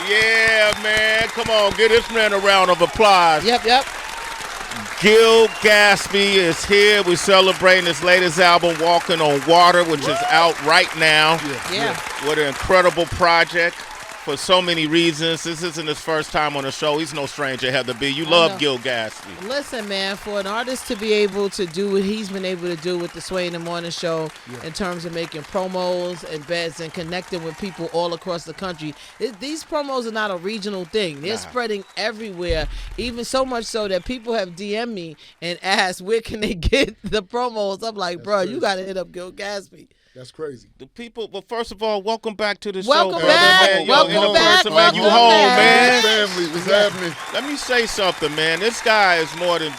Yeah, man. Come on, give this man a round of applause. Yep. Gil Gatsby is here. We're celebrating his latest album, Walking on Water, which is out right now. Yeah. What an incredible project for so many reasons. This isn't his first time on the show. He's no stranger, Heather B. You love Gil Gatsby. Listen, man, for an artist to be able to do what he's been able to do with the Sway in the Morning show in terms of making promos and bets and connecting with people all across the country, these promos are not a regional thing. They're spreading everywhere, even so much so that people have DM'd me and asked, where can they get the promos? I'm like, bro, you got to hit up Gil Gatsby. That's crazy. The people, well, first of all, welcome back to the show. Welcome back. Man. Welcome back. Man, you home, man. Family, what's happening? Let me say something, man. This guy is more than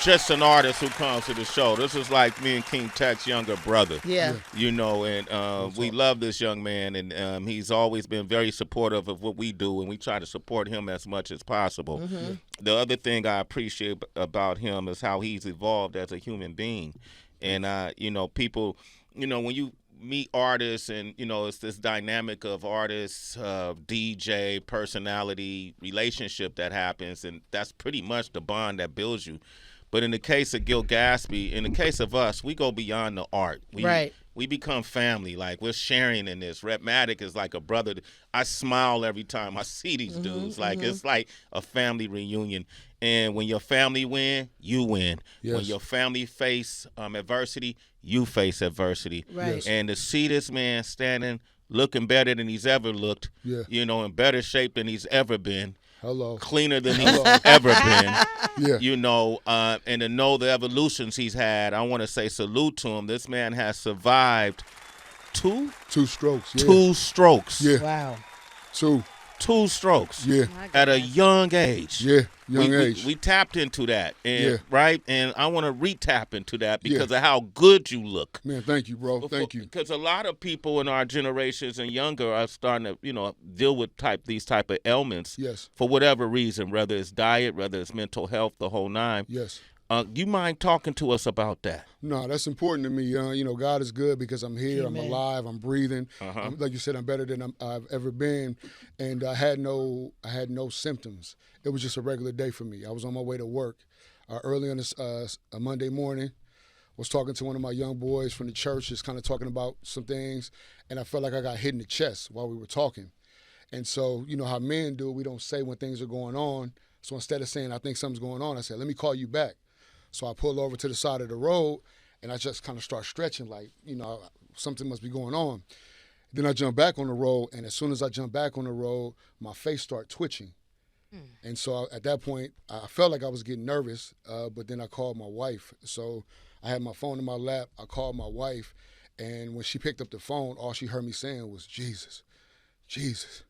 just an artist who comes to the show. This is like me and King Tech's younger brother. Yeah. You know, and we love this young man, and he's always been very supportive of what we do, and we try to support him as much as possible. Mm-hmm. The other thing I appreciate about him is how he's evolved as a human being. And, you know, people, you know, when you meet artists and, you know, it's this dynamic of artists, DJ, personality, relationship that happens, and that's pretty much the bond that builds you. But in the case of Gil Gatsby, in the case of us, we go beyond the art. We become family. Like, we're sharing in this. Rhapmatic is like a brother. I smile every time I see these dudes. Like, it's like a family reunion. And when your family win, you win. Yes. When your family face adversity, you face adversity. Right. Yes. And to see this man standing, looking better than he's ever looked, you know, in better shape than he's ever been. Hello. Cleaner than he's ever been. Yeah. You know, and to know the evolutions he's had, I want to say salute to him. This man has survived two strokes. Yeah. Two strokes. Yeah. Wow. Two strokes. Yeah. At a young age. Yeah. Young age. We tapped into that, and Yeah. right, and I want to re-tap into that because of how good you look. Man, thank you, bro. Thank you. Because a lot of people in our generations and younger are starting to, you know, deal with these type of ailments. Yes. For whatever reason, whether it's diet, whether it's mental health, the whole nine. Yes. You mind talking to us about that? No, that's important to me. You know, God is good because I'm here, Amen. I'm alive, I'm breathing. Like you said, I'm better than I've ever been, and I had no symptoms. It was just a regular day for me. I was on my way to work early on a Monday morning. Was talking to one of my young boys from the church, just kind of talking about some things, and I felt like I got hit in the chest while we were talking. And so, you know how men do, we don't say when things are going on. So instead of saying, I think something's going on, I said, let me call you back. So I pull over to the side of the road, and I just kind of start stretching like, you know, something must be going on. Then I jump back on the road, and as soon as I jump back on the road, my face started twitching. And so at that point, I felt like I was getting nervous, but then I called my wife. So I had my phone in my lap. I called my wife, and when she picked up the phone, all she heard me saying was, Jesus, Jesus,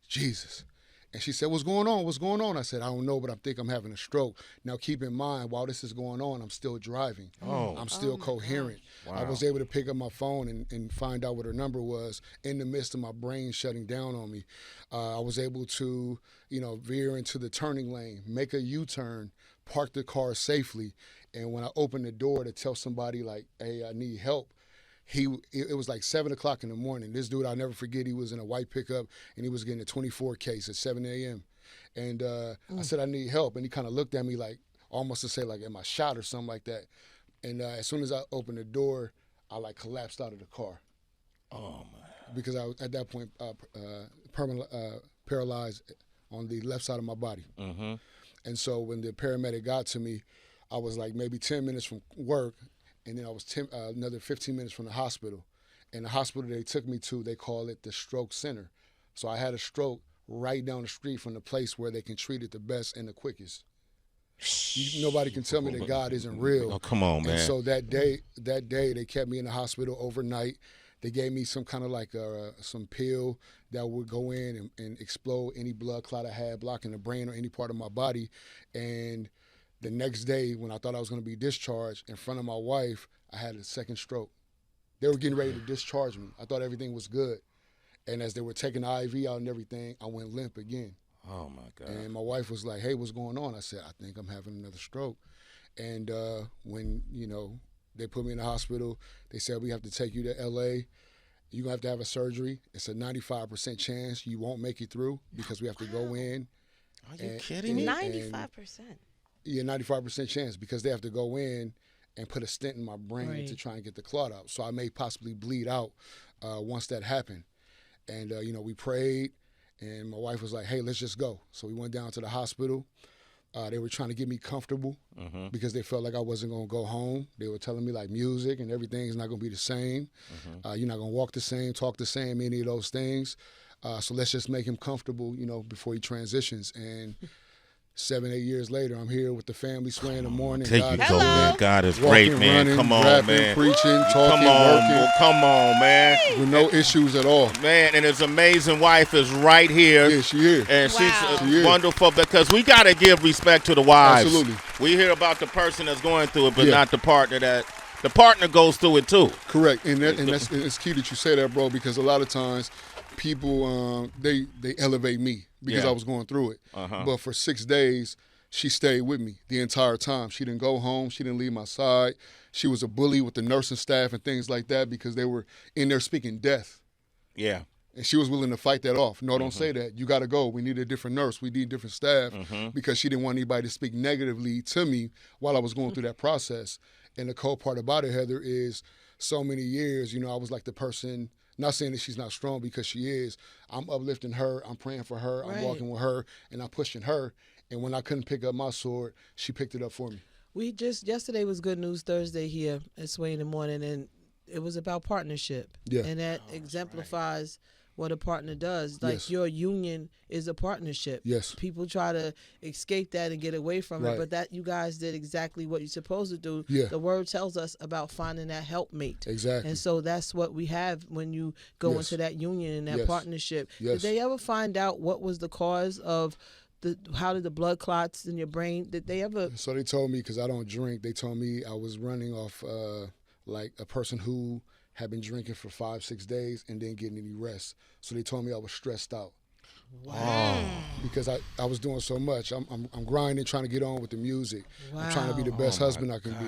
Jesus. And she said, what's going on? What's going on? I said, I don't know, but I think I'm having a stroke. Now, keep in mind, while this is going on, I'm still driving. I'm still coherent. Wow. I was able to pick up my phone and find out what her number was in the midst of my brain shutting down on me. I was able to, you know, veer into the turning lane, make a U-turn, park the car safely. And when I opened the door to tell somebody, like, hey, I need help, it was like 7 o'clock in the morning. This dude, I'll never forget, he was in a white pickup, and he was getting a 24 case at 7 a.m. And I said, I need help. And he kind of looked at me like, almost to say, like, am I shot or something like that? And as soon as I opened the door, I, like, collapsed out of the car. Oh, man. Because I was, at that point, paralyzed on the left side of my body. Mm-hmm. And so when the paramedic got to me, I was, like, maybe 10 minutes from work, and then I was another 15 minutes from the hospital. And the hospital they took me to, they call it the stroke center. So I had a stroke right down the street from the place where they can treat it the best and the quickest. Nobody can tell me that God isn't real. Oh, come on, man. And so that day, they kept me in the hospital overnight. They gave me some kind of like some pill that would go in and explode any blood clot I had, blocking the brain or any part of my body. And the next day, when I thought I was going to be discharged in front of my wife, I had a second stroke. They were getting ready to discharge me. I thought everything was good. And as they were taking the IV out and everything, I went limp again. Oh, my God. And my wife was like, hey, what's going on? I said, I think I'm having another stroke. And when, you know, they put me in the hospital, they said, we have to take you to L.A., you're going to have a surgery. It's a 95% chance you won't make it through because we have to go in. Are you kidding me? 95%. Yeah, 95% chance because they have to go in and put a stent in my brain to try and get the clot out. So I may possibly bleed out once that happened. And, we prayed, and my wife was like, hey, let's just go. So we went down to the hospital. They were trying to get me comfortable because they felt like I wasn't going to go home. They were telling me, like, music and everything is not going to be the same. You're not going to walk the same, talk the same, any of those things. So let's just make him comfortable, before he transitions. And 7-8 years later, I'm here with the family, Sway in the morning. Take you go, man. God is walking, great, man. Running, come on, rapping, man. Preaching, talking, come on, working. Come on, man. With no issues at all. Man, and his amazing wife is right here. Yeah, she is. And Wow. she's wonderful because we got to give respect to the wives. Absolutely. We hear about the person that's going through it, but not the partner the partner goes through it too. Correct. And it's key that you say that, bro, because a lot of times people, they elevate me because I was going through it. But for 6 days, she stayed with me the entire time. She didn't go home. She didn't leave my side. She was a bully with the nursing staff and things like that because they were in there speaking death. Yeah. And she was willing to fight that off. No, don't say that. You got to go. We need a different nurse. We need different staff because she didn't want anybody to speak negatively to me while I was going through that process. And the cold part about it, Heather, is so many years, I was like the person, not saying that she's not strong because she is. I'm uplifting her. I'm praying for her. I'm walking with her. And I'm pushing her. And when I couldn't pick up my sword, she picked it up for me. Yesterday was Good News Thursday here at Sway in the Morning, and it was about partnership. Yeah. And that exemplifies what a partner does. Like your union is a partnership. Yes. People try to escape that and get away from it, but that you guys did exactly what you're supposed to do. Yeah. The word tells us about finding that helpmate. Exactly. And so that's what we have when you go into that union and that partnership. Yes. Did they ever find out what was the cause of how did the blood clots in your brain, did they ever? So they told me, because I don't drink, they told me I was running off like a person who had been drinking for 5-6 days and didn't get any rest. So they told me I was stressed out. Wow. Because I was doing so much. I'm grinding, trying to get on with the music. Wow. I'm trying to be the best husband I can be.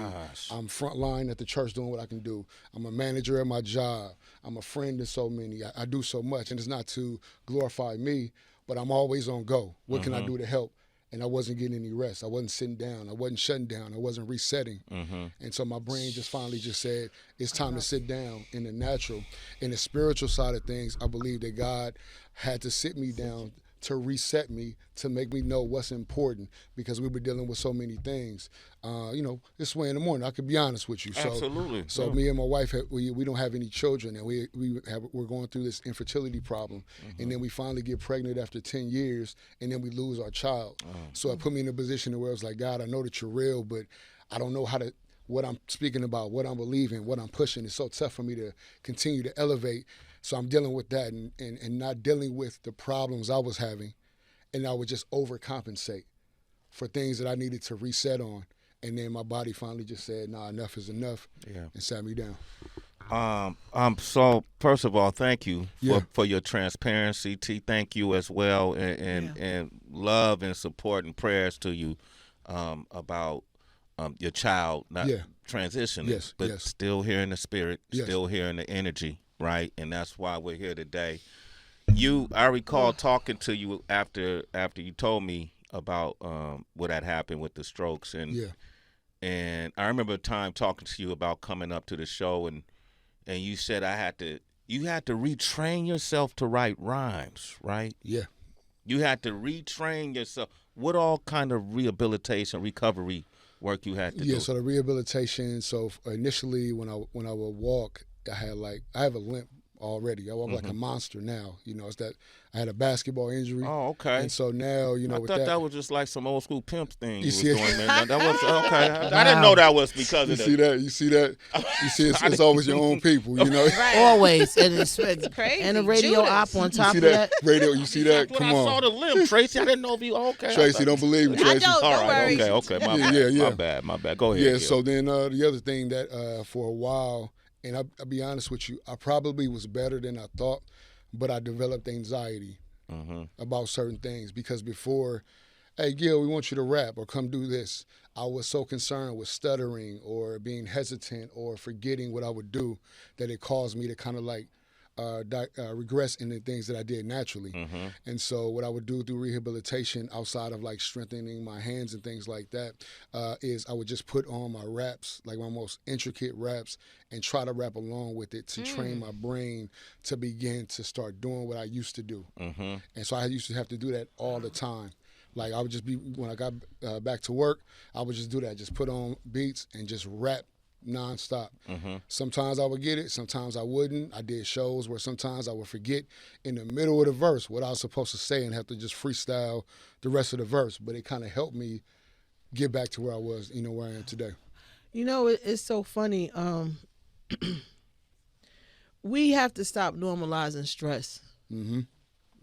I'm frontline at the church doing what I can do. I'm a manager at my job. I'm a friend to so many. I do so much, and it's not to glorify me, but I'm always on go. What can I do to help? And I wasn't getting any rest. I wasn't sitting down. I wasn't shutting down. I wasn't resetting. And so my brain just finally just said, it's time to sit down in the natural. In the spiritual side of things, I believe that God had to sit me down to reset me, to make me know what's important, because we were dealing with so many things. This way in the morning, I could be honest with you. Absolutely. So me and my wife, we don't have any children, and we're going through this infertility problem. And then we finally get pregnant after 10 years, and then we lose our child. So it put me in a position where I was like, God, I know that you're real, but I don't know what I'm speaking about, what I'm believing, what I'm pushing. It's so tough for me to continue to elevate. So I'm dealing with that and not dealing with the problems I was having. And I would just overcompensate for things that I needed to reset on. And then my body finally just said, nah, enough is enough, and sat me down. So first of all, thank you for your transparency, T. Thank you as well, and love and support and prayers to you about your child not transitioning, but still here in the spirit, still here in the energy, right? And that's why we're here today. I recall talking to you after you told me about what had happened with the strokes, and I remember a time talking to you about coming up to the show, and you said you had to retrain yourself to write rhymes, right? Yeah. You had to retrain yourself. What all kind of rehabilitation, recovery work you had to do? Yeah, so the rehabilitation, so initially when I would walk, I have a limp already. I walk like a monster now. It's that I had a basketball injury. Oh, okay. And so now, I with thought that was just like some old school pimp thing you was see it? doing, man. That was okay. I didn't know that was because of that. You see that? It's always your own people, Right. Always. And it's crazy. And a radio op on top you of see that. Radio, you see that? When Come I on. saw the limb, Tracy, I didn't know if you okay. Tracy, don't believe me, Tracy. I don't. All Don't right, worry. okay. My bad. Yeah. My bad. Go ahead. Yeah, Gil. so then the other thing that for a while, and I'll be honest with you, I probably was better than I thought, but I developed anxiety about certain things because before, hey, Gil, we want you to rap or come do this, I was so concerned with stuttering or being hesitant or forgetting what I would do that it caused me to kind of like regress in the things that I did naturally. And so what I would do through rehabilitation, outside of like strengthening my hands and things like that, is I would just put on my raps, like my most intricate raps, and try to rap along with it to train my brain to begin to start doing what I used to do. And so I used to have to do that all the time. Like I would just be, when I got back to work, I would just do that, just put on beats and just rap nonstop. Sometimes I would get it, sometimes I wouldn't. I did shows where sometimes I would forget in the middle of the verse what I was supposed to say and have to just freestyle the rest of the verse. But it kind of helped me get back to where I was, where I am today. It's so funny. We have to stop normalizing stress.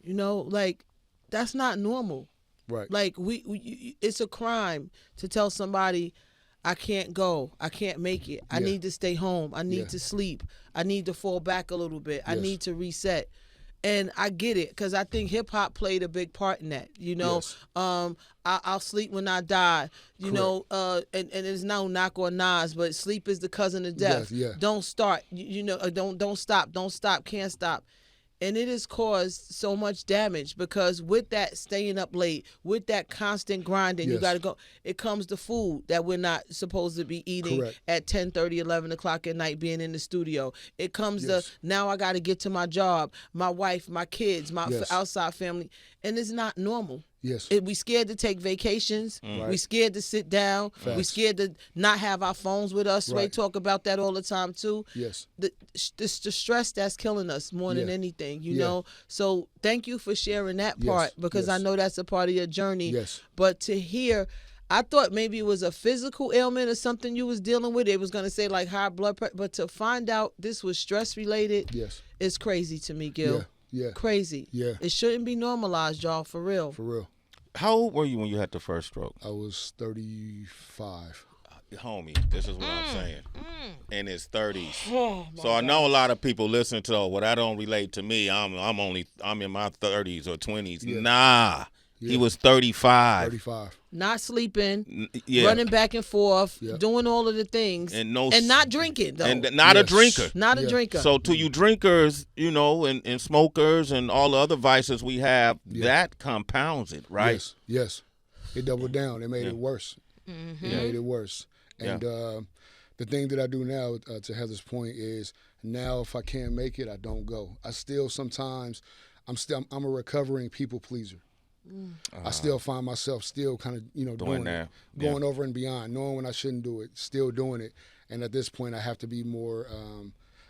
Like that's not normal. Right. Like it's a crime to tell somebody, I can't go, I can't make it, I need to stay home, I need to sleep, I need to fall back a little bit, I need to reset. And I get it, because I think hip hop played a big part in that. I'll sleep when I die. And it's no knock on Nas, but sleep is the cousin of death. Don't start. Don't stop, can't stop. And it has caused so much damage, because with that staying up late, with that constant grinding, you got to go. It comes to food that we're not supposed to be eating at 10:30, 11 o'clock at night, being in the studio. It comes to, now I got to get to my job, my wife, my kids, my outside family. And it's not normal. We scared to take vacations. We scared to sit down. We scared to not have our phones with us. Sway talk about that all the time too. The stress that's killing us more than anything, know. So thank you for sharing that part, because I know that's a part of your journey. But to hear, I thought maybe it was a physical ailment or something you was dealing with. It was going to say like high blood pressure, but to find out this was stress related, is crazy to me, Gil. Crazy. It shouldn't be normalized, y'all, for real. For real. How old were you when you had the first stroke? I was 35. Homie, this is what I'm saying. In his 30s. So I know a lot of people listen to, well, that don't relate to me. I'm in my 30s or 20s. Nah. He was 35. 35. Not sleeping, running back and forth, doing all of the things, and not drinking, though. And not a drinker. Not a drinker. So to you drinkers, and smokers and all the other vices we have, that compounds it, right? Yes. It doubled down. It made it worse. It made it worse. And the thing that I do now, to Heather's point, is now if I can't make it, I don't go. I still sometimes, I'm a recovering people pleaser. I still find myself still kind of, doing it, going over and beyond, knowing when I shouldn't do it, still doing it. And at this point, I have to be more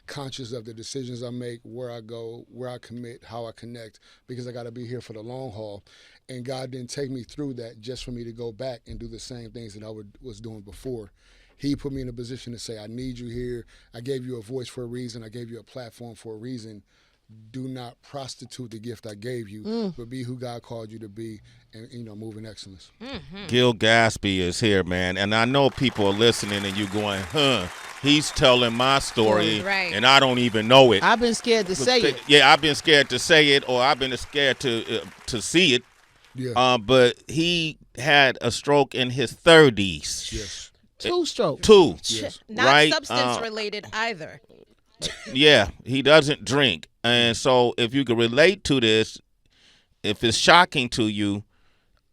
conscious of the decisions I make, where I go, where I commit, how I connect, because I got to be here for the long haul. And God didn't take me through that just for me to go back and do the same things that I was doing before. He put me in a position to say, I need you here. I gave you a voice for a reason. I gave you a platform for a reason. Do not prostitute the gift I gave you, but be who God called you to be, and move in excellence. Gil Gatsby is here, man, and I know people are listening, and you going, he's telling my story, and I don't even know it. I've been scared to say it. Yeah, I've been scared to say it, or I've been scared to see it. But he had a stroke in his 30s. 2 strokes. 2. Not substance related either. Yeah, he doesn't drink. And so if you can relate to this, if it's shocking to you,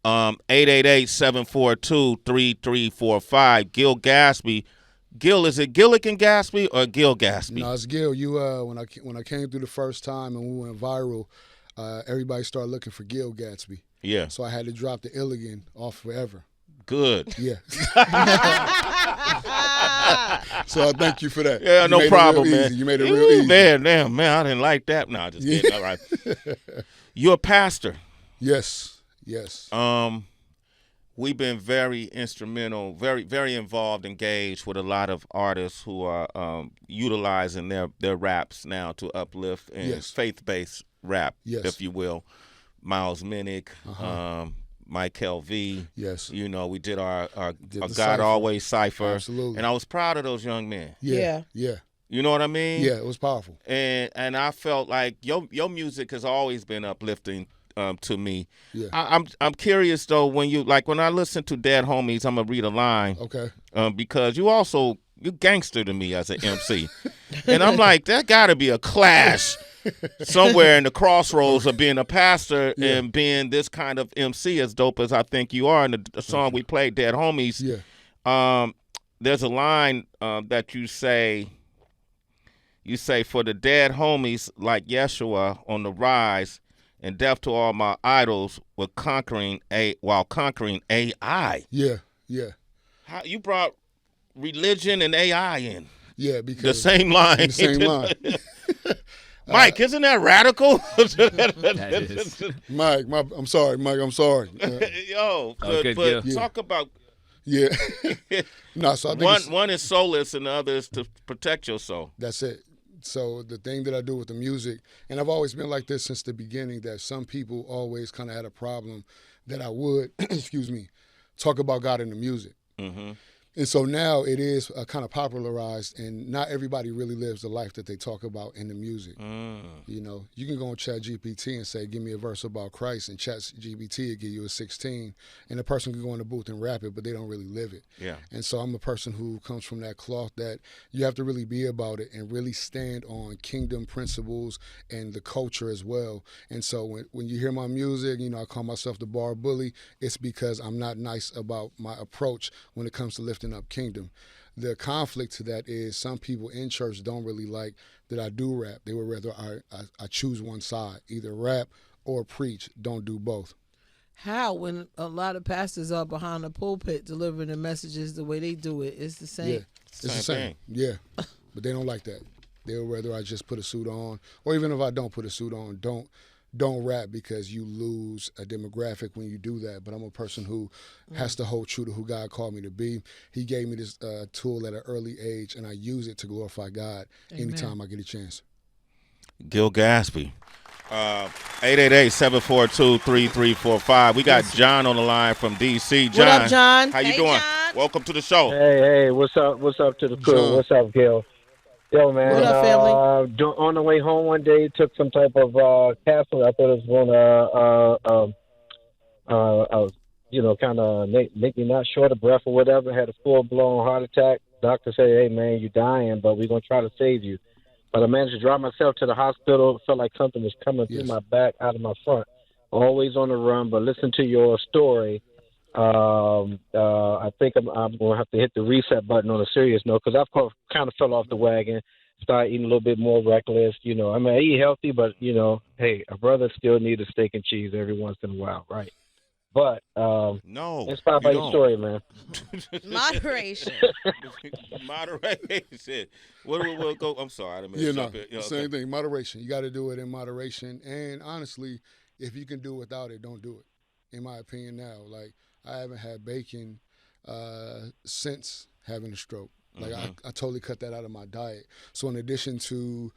888-742-3345, Gil Gatsby. Gil, is it Gilligan Gatsby or Gil Gatsby? No, it's Gil. You when I came through the first time and we went viral, everybody started looking for Gil Gatsby. Yeah. So I had to drop the Illigan off forever. Good. Yeah. So I thank you for that. Yeah, no problem, man. You made it real easy. Man, I didn't like that. No, just kidding. All right. You're a pastor. Yes. We've been very instrumental, very, very involved, engaged with a lot of artists who are utilizing their raps now to uplift and faith-based rap, if you will. Miles Minnick, Mike LV. Yes. We did our God cipher. Always cipher. Absolutely. And I was proud of those young men. Yeah. You know what I mean? Yeah, it was powerful. And I felt like your music has always been uplifting to me. Yeah. I'm curious though, when I listen to Dead Homies, I'm gonna read a line. Okay. Because you gangster to me as an MC. And I'm like, that gotta be a clash somewhere in the crossroads of being a pastor and being this kind of MC as dope as I think you are. And the song we played, Dead Homies, there's a line that you say, for the dead homies like Yeshua on the rise and death to all my idols while conquering AI. Yeah. How you brought religion and AI in? Yeah, because the same line. The same line. Mike, isn't that radical? That is. Mike, I'm sorry, Mike. I'm sorry. Yo, good talk about. Yeah. No, so I think one is soulless and the other is to protect your soul. That's it. So the thing that I do with the music, and I've always been like this since the beginning, that some people always kind of had a problem that I would, talk about God in the music. Mm-hmm. And so now it is kind of popularized, and not everybody really lives the life that they talk about in the music. You know, you can go on ChatGPT and say, give me a verse about Christ, and ChatGPT will give you a 16, and the person can go in the booth and rap it, but they don't really live it. Yeah. And so I'm a person who comes from that cloth that you have to really be about it and really stand on kingdom principles and the culture as well. And so when you hear my music, you know, I call myself the bar bully, it's because I'm not nice about my approach when it comes to lifting up kingdom. The conflict to that is some people in church don't really like that I do rap. They would rather I choose one side, either rap or preach. Don't do both. How, when a lot of pastors are behind the pulpit delivering the messages the way they do it, it's the same. Yeah, it's the same. Yeah, but they don't like that. They would rather I just put a suit on, or even if I don't put a suit on, don't rap, because you lose a demographic when you do that. But I'm a person who has to hold true to who God called me to be. He gave me this tool at an early age, and I use it to glorify God anytime I get a chance. Gil Gatsby. 888-742-3345. We got John on the line from D.C. John, what up, John? How you doing? John. Welcome to the show. Hey, what's up? What's up to the crew? John. What's up, Gil? Yo, man. What up, family? On the way home one day, took some type of capsule. I thought it was going to, kind of make me not short of breath or whatever. Had a full-blown heart attack. Doctor said, hey, man, you're dying, but we're going to try to save you. But I managed to drive myself to the hospital. Felt like something was coming through my back, out of my front. Always on the run, but listen to your story. I think I'm going to have to hit the reset button on a serious note, because I've kind of fell off the wagon, started eating a little bit more reckless. You know, I mean, I eat healthy, but, hey, a brother still needs a steak and cheese every once in a while, right? But no, inspired by your story, man. Moderation. Moderation. We'll go. I'm sorry. I didn't mean to Same thing. Moderation. You got to do it in moderation. And honestly, if you can do without it, don't do it. In my opinion, now, like, I haven't had bacon since having a stroke. Like, I totally cut that out of my diet. So in addition to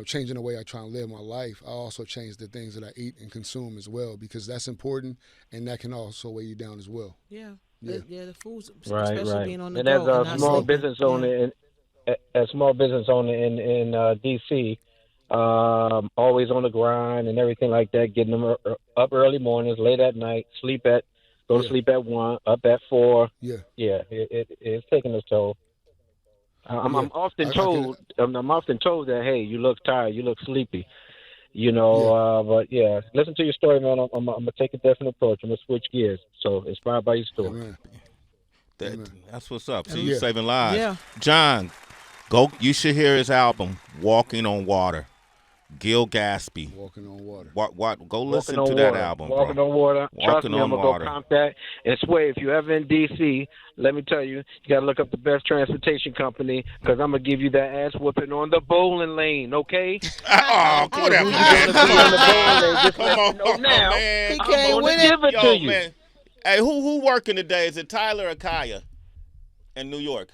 changing the way I try and live my life, I also change the things that I eat and consume as well, because that's important, and that can also weigh you down as well. Yeah. The foods, right, especially being on the and go. And as a small business owner in D.C., always on the grind and everything like that, getting them up early mornings, late at night, go to sleep at 1, up at 4. Yeah, it's taking its toll. I'm often told that, hey, you look tired, you look sleepy, but yeah, listen to your story, man. I'm gonna take a different approach. I'm gonna switch gears. So inspired by your story. That's what's up. So you're saving lives. Yeah. John, you should hear his album, Walking on Water. Gil Gatsby. Walking on Water. Go listen to that album, Walking bro. on Water. Trust me, I'm going to water. go contact. And Sway, if you're ever in D.C., let me tell you, you got to look up the best transportation company, because I'm going to give you that ass whooping on the bowling lane, okay? Oh, whatever. Come on, now. Man. He can't win it. Give it to you. Man. Hey, who working today? Is it Tyler or Kaya in New York?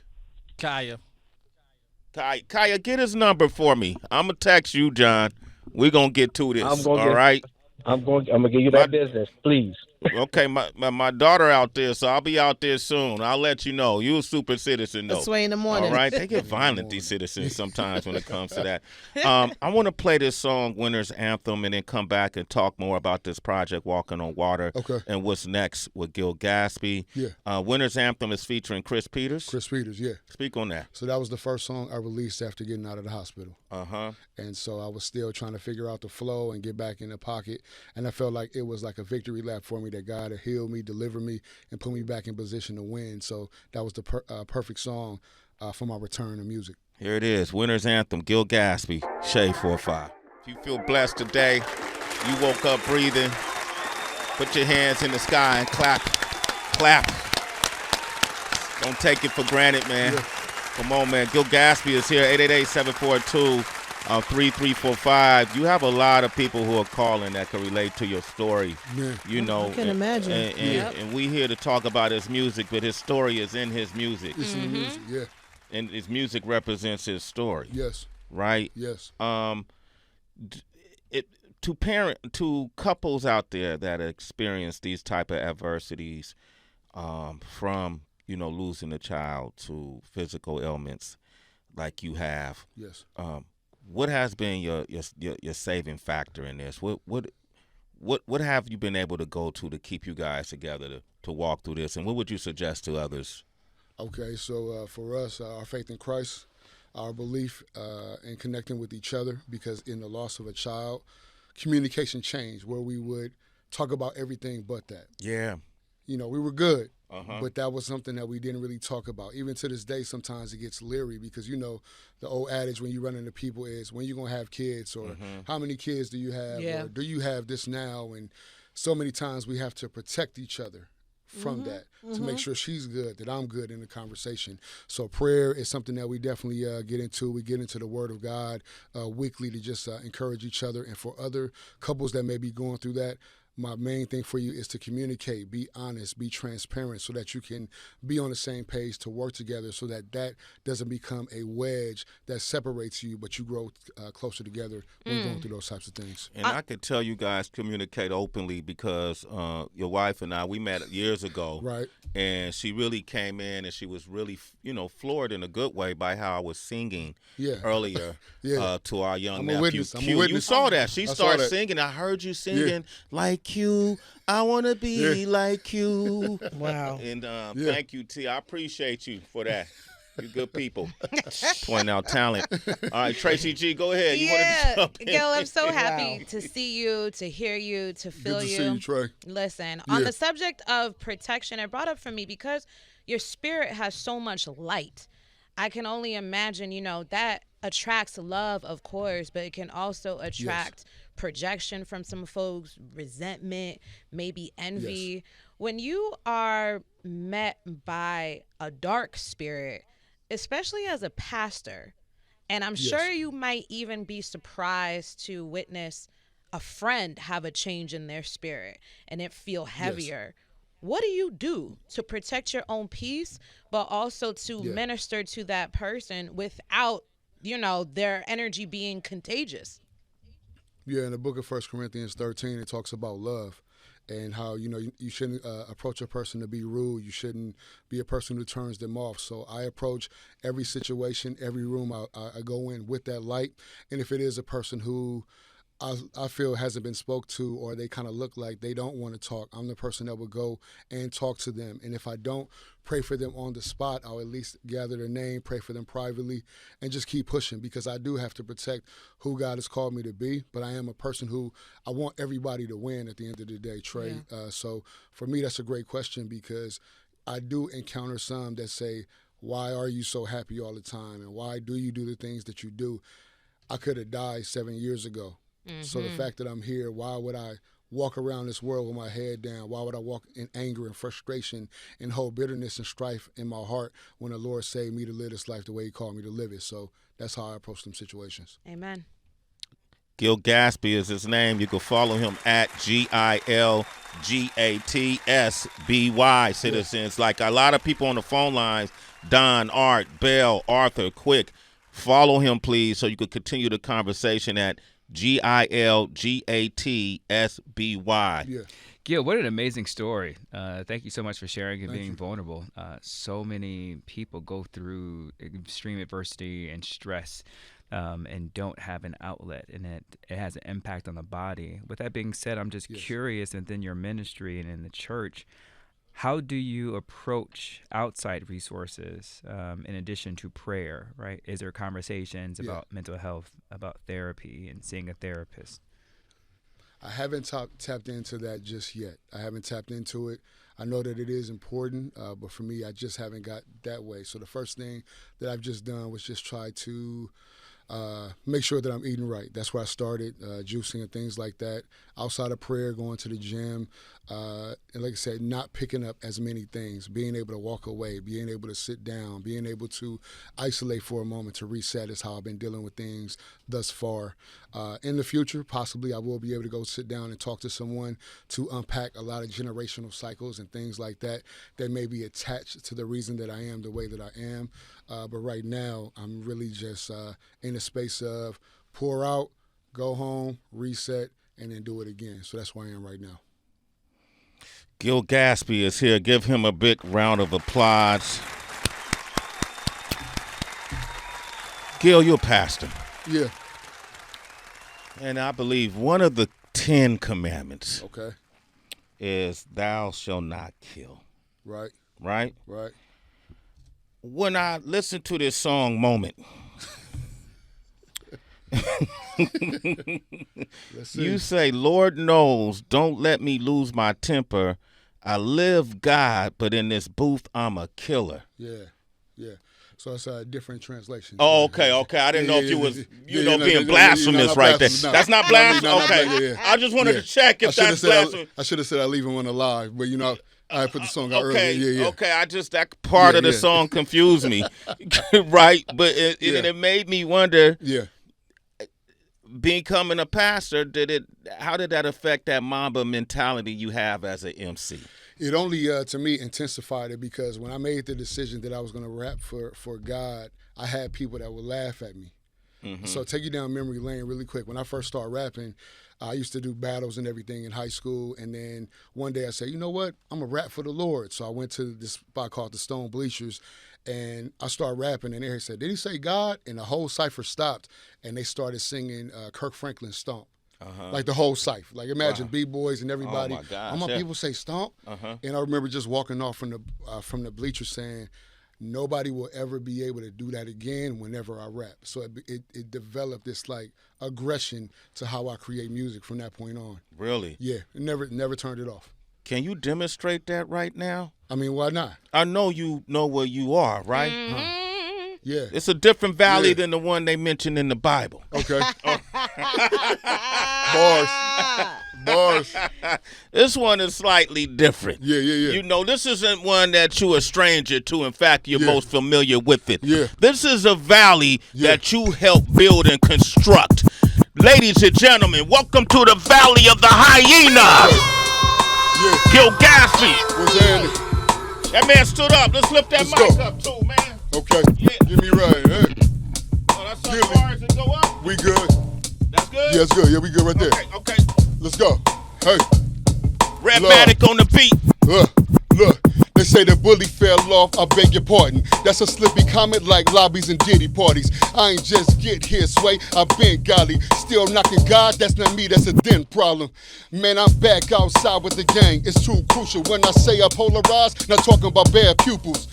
Kaya, get his number for me. I'm going to text you, John. We're going to get to this, right? I'm going to give you that business, please. Okay, my daughter out there, so I'll be out there soon. I'll let you know. You a super citizen, though. Sway in the morning. All right? They get violent, these citizens, sometimes when it comes to that. I want to play this song, Winner's Anthem, and then come back and talk more about this project, Walking on Water, and what's next with Gil Gatsby. Yeah. Winner's Anthem is featuring Chris Peters. Chris Peters, yeah. Speak on that. So that was the first song I released after getting out of the hospital. And so I was still trying to figure out the flow and get back in the pocket. And I felt like it was like a victory lap for me, that God had healed me, delivered me, and put me back in position to win. So that was the perfect song for my return to music. Here it is, Winner's Anthem, Gil Gatsby, Shea 4-5. If you feel blessed today, you woke up breathing, put your hands in the sky and clap. Don't take it for granted, man. Yeah. Come on, man. Gil Gatsby is here, 888-742-3345. You have a lot of people who are calling that can relate to your story. Yeah. You know, I can imagine. And we here to talk about his music, but his story is in his music. It's in the music, yeah. And his music represents his story. Yes. Right? Yes. To couples out there that experience these type of adversities, from losing a child to physical ailments like you have. Yes. What has been your saving factor in this? What have you been able to go to keep you guys together to walk through this? And what would you suggest to others? Okay, so for us, our faith in Christ, our belief in connecting with each other, because in the loss of a child, communication changed, where we would talk about everything but that. Yeah. We were good, but that was something that we didn't really talk about. Even to this day, sometimes it gets leery because, the old adage when you run into people is, when you going to have kids, or how many kids do you have, or do you have this now? And so many times we have to protect each other from that to make sure she's good, that I'm good in the conversation. So prayer is something that we definitely get into. We get into the Word of God weekly to just encourage each other. And for other couples that may be going through that, my main thing for you is to communicate, be honest, be transparent, so that you can be on the same page to work together, so that doesn't become a wedge that separates you, but you grow closer together when you're going through those types of things. And I can tell you guys communicate openly because your wife and I, we met years ago. Right. And she really came in and she was really, floored in a good way by how I was singing earlier to our young nephew. Q. You saw that. She started singing. I heard you singing like you. I want to be like you. Wow. And thank you, T. I appreciate you for that. You good people. Pointing out talent. All right, Tracy G, go ahead. You wanted to jump in. Gil, I'm so happy to see you, to hear you, to feel Good to you. see you, Trey. Listen, on the subject of protection, it brought up for me because your spirit has so much light. I can only imagine, that attracts love, of course, but it can also attract projection from some folks, resentment, maybe envy. Yes. When you are met by a dark spirit, especially as a pastor, and I'm sure you might even be surprised to witness a friend have a change in their spirit and it feel heavier. What do you do to protect your own peace, but also to minister to that person without, their energy being contagious? Yeah, in the book of 1 Corinthians 13, it talks about love and how, you shouldn't approach a person to be rude. You shouldn't be a person who turns them off. So I approach every situation, every room I go in with that light. And if it is a person who I feel hasn't been spoke to, or they kind of look like they don't want to talk, I'm the person that will go and talk to them. And if I don't pray for them on the spot, I'll at least gather their name, pray for them privately, and just keep pushing, because I do have to protect who God has called me to be. But I am a person who I want everybody to win at the end of the day, Trey. So for me, that's a great question, because I do encounter some that say, why are you so happy all the time? And why do you do the things that you do? I could have died 7 years ago. So the fact that I'm here, why would I walk around this world with my head down? Why would I walk in anger and frustration and hold bitterness and strife in my heart when the Lord saved me to live this life the way he called me to live it? So that's how I approach them situations. Amen. Gil Gatsby is his name. You can follow him at GILGATSBY, citizens. Like a lot of people on the phone lines, Don, Art, Bell, Arthur, Quick. Follow him, please, so you can continue the conversation at GILGATSBY. Yeah. Gil, what an amazing story. Thank you so much for sharing and being vulnerable. So many people go through extreme adversity and stress and don't have an outlet, and it has an impact on the body. With that being said, I'm just curious, within your ministry and in the church, how do you approach outside resources in addition to prayer, right? Is there conversations about mental health, about therapy, and seeing a therapist? I haven't tapped into that just yet. I haven't tapped into it. I know that it is important, but for me, I just haven't got that way. So the first thing that I've just done was just try to make sure that I'm eating right. That's where I started, juicing and things like that. Outside of prayer, going to the gym, and like I said, not picking up as many things, being able to walk away, being able to sit down, being able to isolate for a moment to reset is how I've been dealing with things thus far. In the future, possibly I will be able to go sit down and talk to someone to unpack a lot of generational cycles and things like that that may be attached to the reason that I am the way that I am. But right now, I'm really just in a space of pour out, go home, reset, and then do it again. So that's where I am right now. Gil Gatsby is here. Give him a big round of applause. Gil, you're a pastor. Yeah. And I believe one of the 10 commandments is thou shalt not kill. Right. Right? Right. When I listen to this song Moment, you say, Lord knows, don't let me lose my temper. I live God, but in this booth, I'm a killer. Yeah, yeah. So it's a different translation. Oh, okay. I didn't know if you was, being blasphemous right there. No. That's not blasphemous? Okay. Yeah. I just wanted to check if that's blasphemous. I should have said I leave him on alive, but I put the song out earlier. Yeah. Okay, that part of the song confused me, right? But it made me wonder. Yeah. Becoming a pastor, how did that affect that Mamba mentality you have as an MC? It only, to me, intensified it because when I made the decision that I was going to rap for God, I had people that would laugh at me. Mm-hmm. So take you down memory lane really quick. When I first started rapping, I used to do battles and everything in high school. And then one day I said, you know what? I'm going to rap for the Lord. So I went to this spot called the Stone Bleachers. And I started rapping, and they said, did he say God? And the whole cipher stopped, and they started singing Kirk Franklin's Stomp. Like the whole cipher. Like imagine B-boys and everybody. Oh my gosh, all my people say Stomp. And I remember just walking off from the bleachers saying, nobody will ever be able to do that again whenever I rap. So it developed this like aggression to how I create music from that point on. Really? Yeah, it never turned it off. Can you demonstrate that right now? I mean, why not? I know you know where you are, right? Mm-hmm. Yeah. It's a different valley than the one they mentioned in the Bible. Okay. Bars. This one is slightly different. Yeah. This isn't one that you're a stranger to. In fact, you're most familiar with it. Yeah. This is a valley that you helped build and construct. Ladies and gentlemen, welcome to the Valley of the Hyena. Gil Gatsby. What's happening? That man stood up. Let's lift that mic up too, man. Okay. Give me right. Hey. Oh, that's some bars that go up? We good. That's good? Yeah, it's good. Yeah, we good right there. Okay. Let's go. Hey. Redmatic on the beat. Look. They say the bully fell off, I beg your pardon. That's a slippy comment like lobbies and Diddy parties. I ain't just get here, Sway, I've been golly. Still knocking God, that's not me, that's a den problem. Man, I'm back outside with the gang. It's too crucial when I say I polarize, not talking about bad pupils.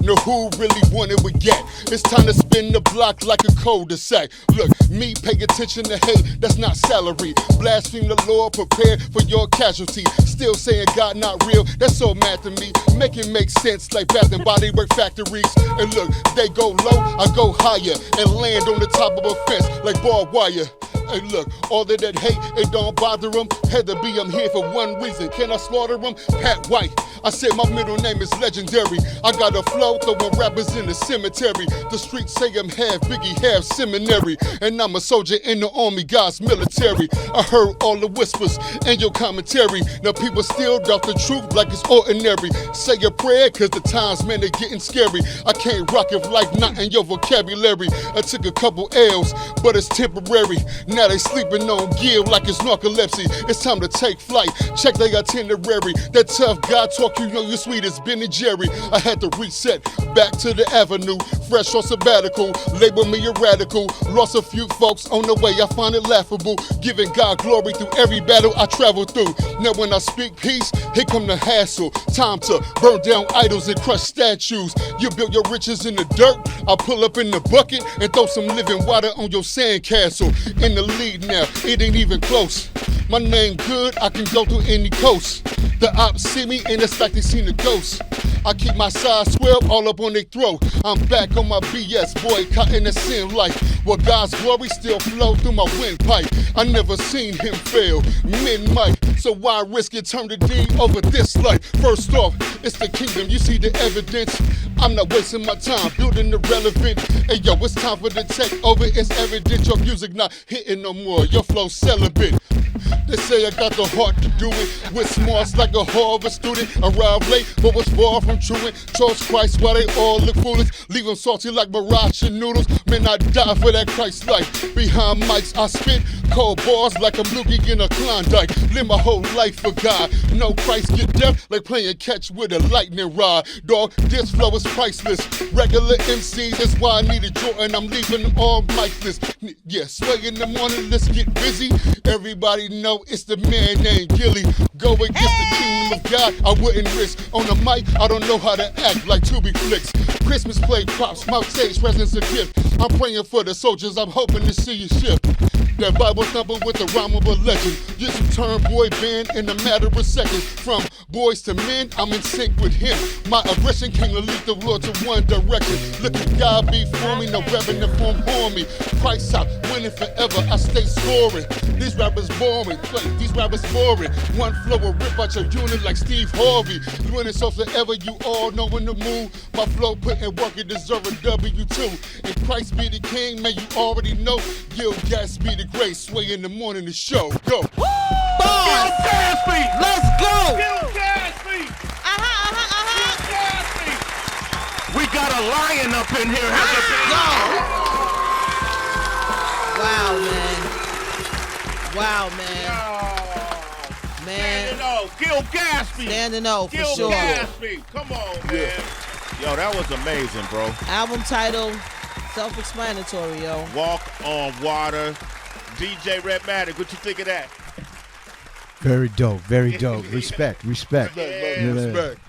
Know who really wanted we get. It's time to spin the block like a cul-de-sac. Look, me pay attention to hate, that's not salary. Blaspheme the Lord, prepare for your casualty. Still saying God not real, that's so mad to me. Make it make sense like Bath and Body Work factories. And look, they go low, I go higher. And land on the top of a fence like barbed wire. Hey look, all of that hate, it don't bother them. Had to be, I'm here for one reason. Can I slaughter them? Pat White. I said my middle name is legendary. I got a flow, throwing rappers in the cemetery. The streets say I'm half Biggie, half seminary. And I'm a soldier in the army, God's military. I heard all the whispers and your commentary. Now people still doubt the truth like it's ordinary. Say a prayer, cause the times, man, they getting scary. I can't rock if life not in your vocabulary. I took a couple L's, but it's temporary. Now they sleeping on Gil like it's narcolepsy. It's time to take flight, check their itinerary. That tough guy talk, you know you're sweet as Ben and Jerry. I had to reset back to the avenue fresh or sabbatical. Label me a radical. Lost a few folks on the way, I find it laughable. Giving God glory through every battle I travel through. Now when I speak peace, here come the hassle. Time to burn down idols and crush statues. You built your riches in the dirt, I pull up in the bucket and throw some living water on your sandcastle. In the lead now, it ain't even close. My name good, I can go through any coast. The ops see me and it's like they seen a ghost. I keep my side square all up on their throat. I'm back on my BS, boy, caught in the sin life. Where God's glory still flow through my windpipe. I never seen him fail, men might. So why risk eternity over this life? First off, it's the kingdom, you see the evidence. I'm not wasting my time building the relevant. Hey yo, it's time for the takeover. It's evident your music not hitting no more. Your flow celibate. They say I got the heart to do it. With smarts like a Harvard student. Arrived late, but was far from truant. Trust Christ while they all look foolish. Leave them salty like Maracha noodles. Man, I die for that Christ life. Behind mics, I spit cold bars like a loogie in a Klondike. Live my whole life for God. No Christ get deaf like playing catch with a lightning rod. Dog, this flow is priceless. Regular MCs, that's why I need a Jordan. I'm leaving them all micless. Yeah, Sway in the morning, let's get busy. Everybody know it's the man named Gilly. Go against the kingdom of God, I wouldn't risk. On the mic, I don't know how to act like Tubi flicks. Christmas play props, my stage presence a gift. I'm praying for the soldiers, I'm hoping to see you shift. That Bible thumper with the rhyme of a legend. Just a turn boy band in a matter of seconds. From boys to men, I'm in sync with him. My aggression came to lead the Lord to one direction. Look at God before me, no weapon to form on me. Christ out, winning forever, I stay scoring. These rappers boring, these rappers boring. One flow will rip out your unit like Steve Harvey. Winning so forever, you all know in the mood. My flow put in work, it deserve a W2. And Christ be the king, man, you already know. Gil Gatsby the great, Sway in the morning, the show. Go. Gil Gatsby! Let's go! Gil Gatsby! Gil Gatsby! We got a lion up in here. Wow, man. Man. Standing O, Gil Gatsby. Standing O, for Gil sure. Gatsby. Come on, man. Yo, that was amazing, bro. Album title, self-explanatory, yo. Walk on Water. DJ Redmatic, what you think of that? Very dope, very dope. Respect. Yeah, Respect.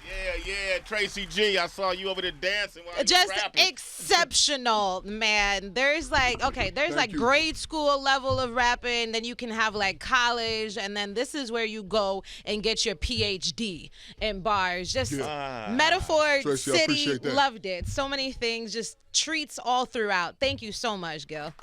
Yeah, Tracy G, I saw you over there dancing while Just you rapping. exceptional, man. There's like grade school level of rapping, then you can have like college, and then this is where you go and get your PhD in bars. Just metaphor, Tracy, I city, appreciate that. loved it. So many things, just treats all throughout. Thank you so much, Gil.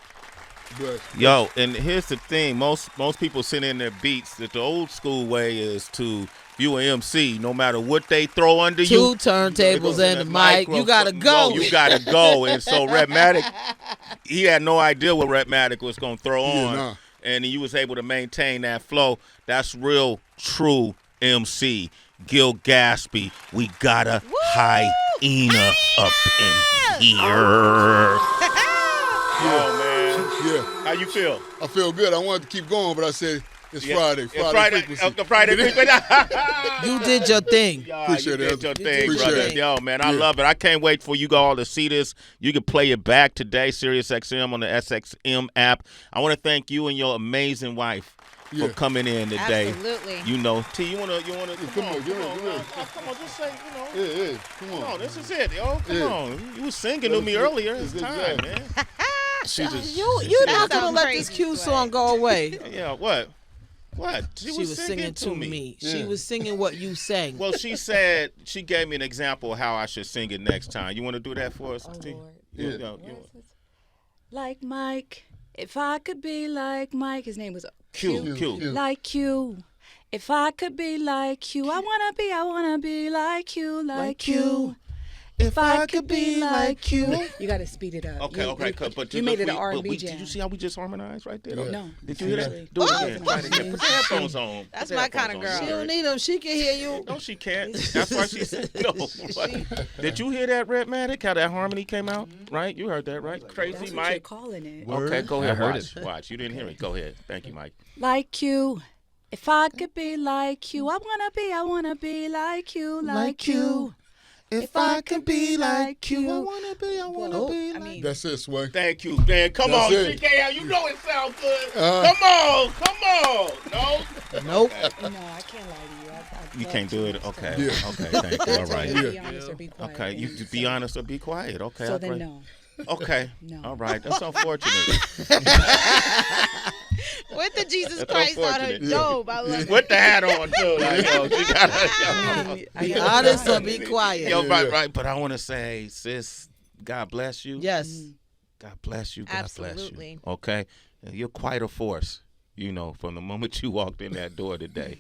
Yo, and here's the thing. Most people send in their beats that the old school way is to view an MC, no matter what they throw under you. 2 turntables and a mic. You gotta go. You gotta go. And so Redmatic, he had no idea what Redmatic was gonna throw on. And you was able to maintain that flow. That's real, true MC. Gil Gatsby, we got a hyena up in here. Yo, man. Yeah. How you feel? I feel good. I wanted to keep going, but I said it's Friday. Friday frequency. You did your thing. Appreciate it. You did your thing, Appreciate brother. it. Yo, man, I love it. I can't wait for you all to see this. You can play it back today, SiriusXM on the SXM app. I want to thank you and your amazing wife for coming in today. Absolutely. You know, T, you wanna come on, just say, Yeah, come on. This is it, yo. Come on. You was singing to me earlier. It's time, man. You're not gonna let this Q song go away. Yeah, what? She was singing to me. Yeah. She was singing what you sang. Well, she said she gave me an example of how I should sing it next time. You want to do that for us, T? Yeah. Like Mike, if I could be like Mike, his name was Q. Like you, if I could be like you, I wanna be like you, like you. If I could be like you. You gotta speed it up. Okay. But you made it an R&B jam. Did you see how we just harmonized right there? No. Did you hear that? Do it again. Try it again. Put the headphones on. That's my kind of girl. She don't need them. She can hear you. No, she can't. That's why she said no. Did you hear that, Redmatic? How that harmony came out? Right? You heard that, right? Crazy That's what Mike. you're calling it. Okay, go ahead. I heard Watch. You didn't hear it. Go ahead. Thank you, Mike. Like you. If I could be like you, I wanna be like you, like you. If I could be like you, I wanna be like. That's it, Sway. Thank you, man. Come on, CKL. You know it sounds good. Come on. No. Nope. No, I can't lie to you. You can't do it. Okay. Yeah. Okay. Thank you. All right. Be honest or be quiet. Okay. You be honest or be quiet. Okay. So then no. Okay. No. All right. That's unfortunate. With the Jesus That's Christ on her unfortunate. dope. I love it. With the hat on too. Like, she gotta, Be honest or be quiet. Yo, right. But I want to say, sis, God bless you. Yes. God bless you. God bless Absolutely. you. Okay. And you're quite a force, from the moment you walked in that door today.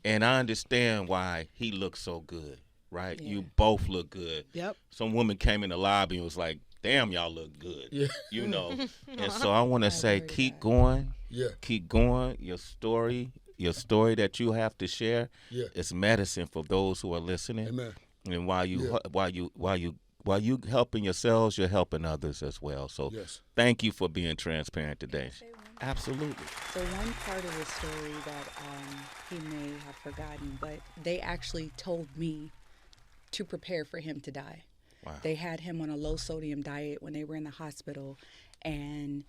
And I understand why he looks so good, right? Yeah. You both look good. Yep. Some woman came in the lobby and was like, damn, y'all look good. Yeah. And so I want to say, keep going. Yeah. Keep going. Your story that you have to share is medicine for those who are listening. Amen. And while you helping yourselves, you're helping others as well. So thank you for being transparent today. Absolutely. So one part of the story that he may have forgotten, but they actually told me to prepare for him to die. Wow. They had him on a low sodium diet when they were in the hospital, and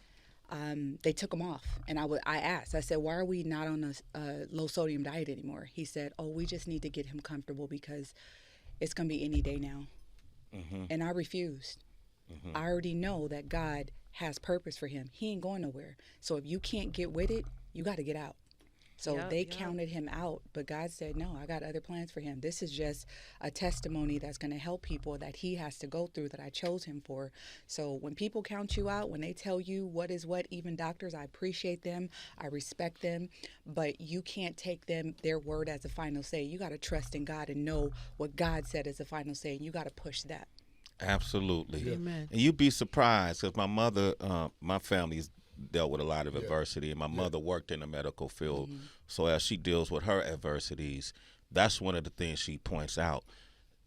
they took him off. And I asked, I said, why are we not on a low sodium diet anymore? He said, oh, we just need to get him comfortable because it's going to be any day now. Mm-hmm. And I refused. Mm-hmm. I already know that God has purpose for him. He ain't going nowhere. So if you can't get with it, you got to get out. So they counted him out, but God said, no, I got other plans for him. This is just a testimony that's going to help people that he has to go through, that I chose him for. So when people count you out, when they tell you what is what, even doctors, I appreciate them, I respect them, but you can't take their word as a final say. You got to trust in God and know what God said is a final say, and you got to push that. Absolutely. Yeah. Amen. And you'd be surprised because my mother, my family's dealt with a lot of adversity, and my mother worked in the medical field. Mm-hmm. So as she deals with her adversities, that's one of the things she points out.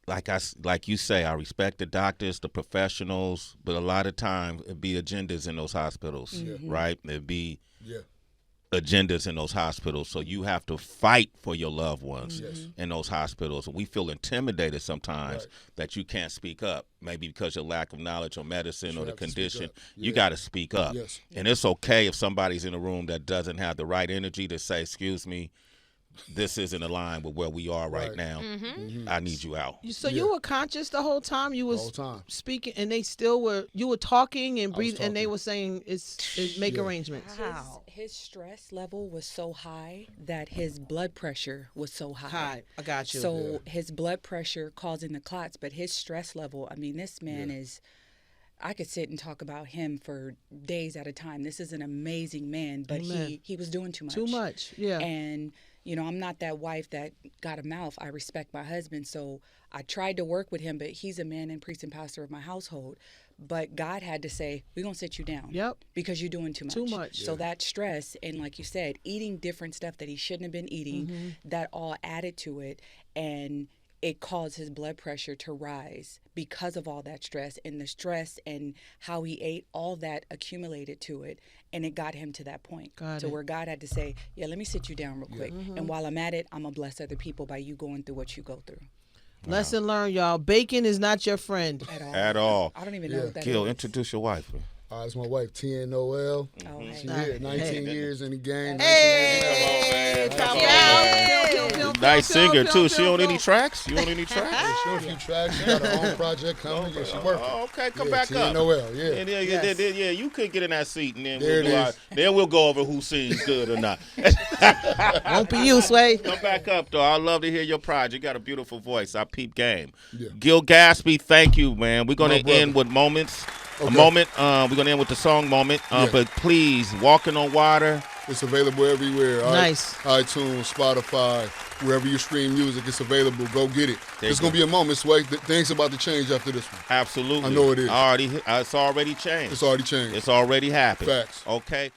Like you say, I respect the doctors, the professionals, but a lot of times it'd be agendas in those hospitals, right? It'd be agendas in those hospitals. So you have to fight for your loved ones in those hospitals. And we feel intimidated sometimes that you can't speak up, maybe because of lack of knowledge or medicine or the condition. You got to speak up. Yes. And it's okay if somebody's in a room that doesn't have the right energy to say, excuse me, this isn't aligned with where we are right now. Mm-hmm. I need you out. So you were conscious the whole time? You was speaking, and they still were, you were talking and breathing, and they were saying, it's make arrangements. Wow. His stress level was so high that his blood pressure was so high. I got you. So his blood pressure causing the clots, but his stress level, I mean, this man is, I could sit and talk about him for days at a time. This is an amazing man, but he was doing too much. Too much, yeah. And I'm not that wife that got a mouth. I respect my husband. So I tried to work with him, but he's a man and priest and pastor of my household. But God had to say, we're going to sit you down. Yep. Because you're doing too much. Too much. So that stress, and like you said, eating different stuff that he shouldn't have been eating, that all added to it. And it caused his blood pressure to rise because of all that stress, and the stress and how he ate, all that accumulated to it. And it got him to that point where God had to say, let me sit you down real quick. And while I'm at it, I'm going to bless other people by you going through what you go through. Wow. Lesson learned, y'all. Bacon is not your friend. At all. I don't even know what that Gil, is. introduce your wife. It's my wife, Teni. She's here, 19 years in the game. Hey, nice singer too. She on any tracks? You on any tracks? She on a few tracks. She got her own project coming. She working. Okay, come back up. Yeah, you could get in that seat, and then then we'll go over who sings good or not. Won't be you, Sway. Come back up, though. I'd love to hear your project. You got a beautiful voice. I peep game. Yeah. Gil Gatsby, thank you, man. We're gonna end with moments. Okay. A moment. We're going to end with the song moment. But please, Walking on Water. It's available everywhere. Nice. iTunes, Spotify, wherever you stream music, it's available. Go get it. It's going to be a moment, Sway. Things about to change after this one. Absolutely. I know it is. It's already changed. It's already changed. It's already happened. Facts. Okay.